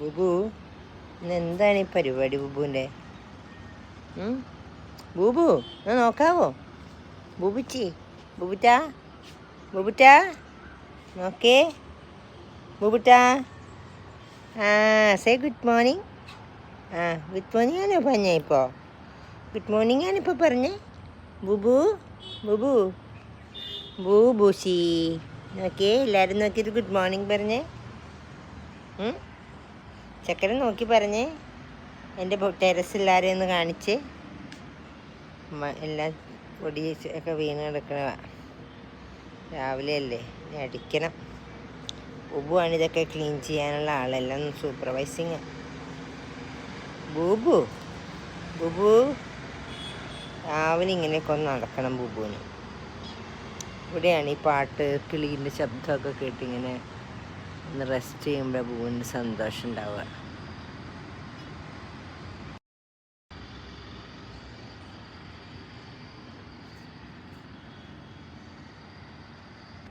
ബുബു ഇന്ന് എന്താണ് ഈ പരിപാടി ബുബുവിൻ്റെ? ബൂബു ഒന്ന് നോക്കാവോ? ബുബുച്ചി ബുബുറ്റാ നോക്കേ ബുബുട്ടാ. Say good morning. Good morning ആണോ പറഞ്ഞേ? ഇപ്പോൾ ഗുഡ് മോർണിംഗ് ആണ് ഇപ്പോൾ പറഞ്ഞേ. ബുബു ബുബു ബൂബൂസി നോക്കിയേ, എല്ലാവരും നോക്കിയിട്ട് ഗുഡ് മോർണിംഗ് പറഞ്ഞേ. ചക്കര നോക്കി പറഞ്ഞേ. എൻ്റെ ടെറസ് എല്ലാവരെയും ഒന്ന് കാണിച്ച്. എല്ലാം പൊടി ഒക്കെ വീണ് കിടക്കണ രാവിലെ അല്ലേ, അടിക്കണം. ബുബുവാണ് ഇതൊക്കെ ക്ലീൻ ചെയ്യാനുള്ള ആളെല്ലാം സൂപ്പർവൈസിങ്. ബുബു രാവിലെ ഇങ്ങനെയൊക്കെ ഒന്ന് നടക്കണം ബുബുവിന്. ഇവിടെയാണ് ഈ പാട്ട് കിളീൻ്റെ ശബ്ദമൊക്കെ കേട്ടിങ്ങനെ ഒന്ന് റെസ്റ്റ് ചെയ്യുമ്പോൾ ബുബുവിന് സന്തോഷം ഉണ്ടാവുക.